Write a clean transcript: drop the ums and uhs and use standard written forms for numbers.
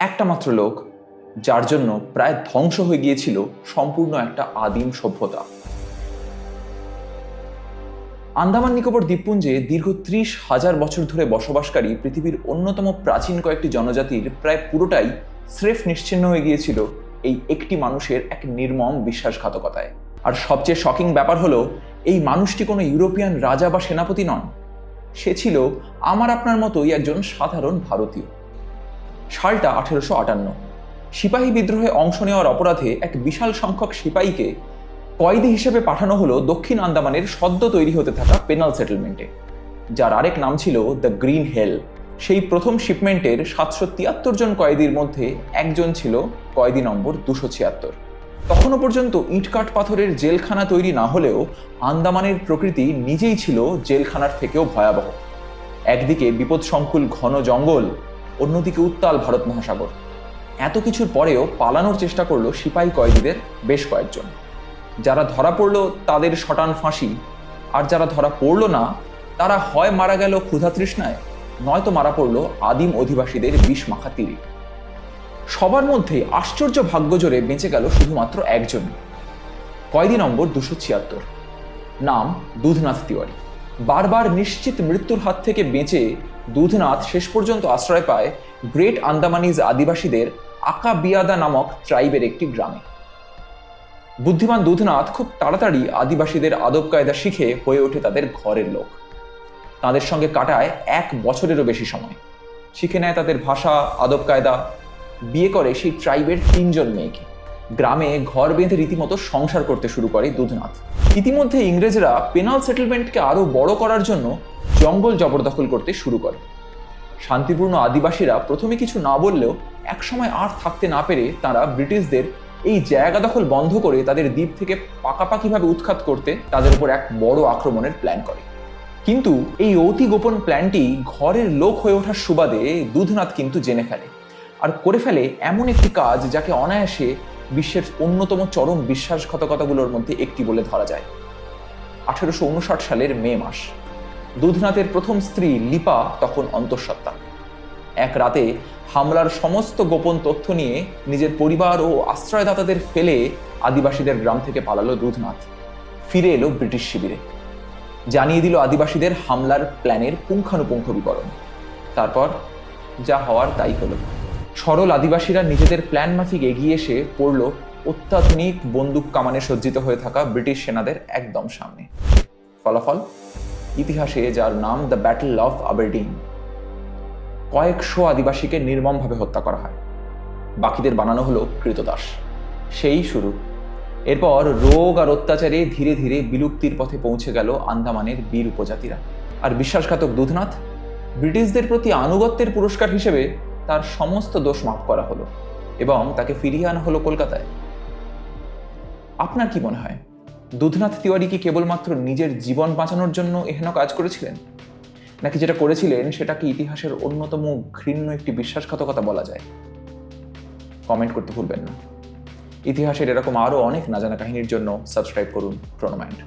একটা মাত্র লোক যার জন্য প্রায় ধ্বংস হয়ে গিয়েছিল সম্পূর্ণ একটা আদিম সভ্যতা। আন্দামান নিকোবর দ্বীপপুঞ্জে দীর্ঘ 30,000 বছর ধরে বসবাসকারী পৃথিবীর অন্যতম প্রাচীন কয়েকটি জনজাতির প্রায় পুরোটাই স্রেফ নিশ্চিহ্ন হয়ে গিয়েছিল এই একটি মানুষের এক নির্মম বিশ্বাসঘাতকতায়। আর সবচেয়ে শকিং ব্যাপার হলো, এই মানুষটি কোনো ইউরোপিয়ান রাজা বা সেনাপতি নন, সে ছিল আমার আপনার মতোই একজন সাধারণ ভারতীয়। সালটা 1858। সিপাহী বিদ্রোহে অংশ নেওয়ার অপরাধে এক বিশাল সংখ্যক সিপাহীকে কয়েদি হিসেবে পাঠানো হলো দক্ষিণ আন্দামানের সদ্য তৈরি হতে থাকা পেনাল সেটেলমেন্টে, যার আরেক নাম ছিল দ্য গ্রিন হেল। সেই প্রথম শিপমেন্টের 773 জন কয়েদির মধ্যে একজন ছিল কয়েদি নম্বর 276। তখনও পর্যন্ত ইটকাঠ পাথরের জেলখানা তৈরি না হলেও আন্দামানের প্রকৃতি নিজেই ছিল জেলখানার থেকেও ভয়াবহ। একদিকে বিপদসংকুল ঘন জঙ্গল, অন্যদিকে উত্তাল ভারত মহাসাগর। এত কিছুর পরেও পালানোর চেষ্টা করলো সিপাহী কয়েদিদের বেশ কয়েকজন। যারা ধরা পড়লো তাদের শটান ফাঁসি, আর যারা ধরা পড়লো না তারা হয় মারা গেল ক্ষুধা তৃষ্ণায়, নয়তো মারা পড়লো আদিম অধিবাসীদের বিষ মাখা তীরে। সবার মধ্যে আশ্চর্য ভাগ্যজোরে বেঁচে গেল শুধুমাত্র একজন, কয়েদি নম্বর 276, নাম দুধনাথ তিওয়ারি। বারবার নিশ্চিত মৃত্যুর হাত থেকে বেঁচে দুধনাথ শেষ পর্যন্ত আশ্রয় পায় গ্রেট আন্দামানিজ আদিবাসীদের আকা বিয়াদা নামক ট্রাইবের একটি গ্রামে। বুদ্ধিমান দুধনাথ খুব তাড়াতাড়ি আদিবাসীদের আদব কায়দা শিখে হয়ে ওঠে তাদের ঘরের লোক। তাদের সঙ্গে কাটায় 1 বছরেরও বেশি সময়, শিখে নেয় তাদের ভাষা, আদব কায়দা, বিয়ে করে সেই ট্রাইবের 3 জন মেয়েকে। গ্রামে ঘর বেঁধে রীতিমতো সংসার করতে শুরু করে দুধনাথ। ইতিমধ্যে ইংরেজরা পেনাল সেটেলমেন্টকে আরো বড় করার জন্য জঙ্গল জবরদখল করতে শুরু করে। শান্তিপূর্ণ আদিবাসীরা প্রথমে কিছু না বললেও একসময় আর থাকতে না পেরে তারা ব্রিটিশদের এই জায়গা দখল বন্ধ করে তাদের দ্বীপ থেকে পাকাপাকিভাবে উৎখাত করতে তাদের উপর এক বড় আক্রমণের প্ল্যান করে। কিন্তু এই অতি গোপন প্ল্যানটি ঘরের লোক হয়ে ওঠার সুবাদে দুধনাথ কিন্তু জেনে ফেলে, আর করে ফেলে এমন একটি কাজ যাকে অনায়াসে বিশ্বের অন্যতম চরম বিশ্বাসঘাতকতাগুলোর মধ্যে একটি বলে ধরা যায়। 1859 সালের মে মাস। দুধনাথের প্রথম স্ত্রী লিপা তখন অন্তঃসত্ত্বা। এক রাতে হামলার সমস্ত গোপন তথ্য নিয়ে নিজের পরিবার ও আশ্রয়দাতাদের ফেলে আদিবাসীদের গ্রাম থেকে পালালো দুধনাথ। ফিরে এলো ব্রিটিশ শিবিরে, জানিয়ে দিল আদিবাসীদের হামলার প্ল্যানের পুঙ্খানুপুঙ্খ বিবরণ। তারপর যা হওয়ার তাই হলো। সরল আদিবাসীরা নিজেদের প্ল্যান মাফিক এগিয়ে এসে পড়ল অত্যাধুনিক বন্দুক কামানে সজ্জিত হয়ে থাকা ব্রিটিশ সেনাদের একদম সামনে। ফলাফল ইতিহাসে যার নাম দ্য ব্যাটল অফ আবারডিন। কয়েকশো আদিবাসীকে নির্মমভাবে হত্যা করা হয়, বাকিদের বানানো হলো কৃতদাস। সেই শুরু। এরপর রোগ আর অত্যাচারে ধীরে ধীরে বিলুপ্তির পথে পৌঁছে গেল আন্দামানের বীর উপজাতিরা। আর বিশ্বাসঘাতক দুধনাথ, ব্রিটিশদের প্রতি আনুগত্যের পুরস্কার হিসেবে তার সমস্ত দোষ মাফ করা হলো এবং তাকে ফিরিয়ে আনা হলো কলকাতায়। আপনার কি মনে হয়, দুধনাথ তিওয়ারি কি কেবলমাত্র নিজের জীবন বাঁচানোর জন্য এহেন কাজ করেছিলেন, নাকি যেটা করেছিলেন সেটা কি ইতিহাসের অন্যতম ঘৃণ্য একটি বিশ্বাসঘাতকতা বলা যায়? কমেন্ট করতে ভুলবেন না। ইতিহাসের এরকম আরো অনেক না জানা কাহিনীর জন্য সাবস্ক্রাইব করুন প্রোনোমাইন্ড।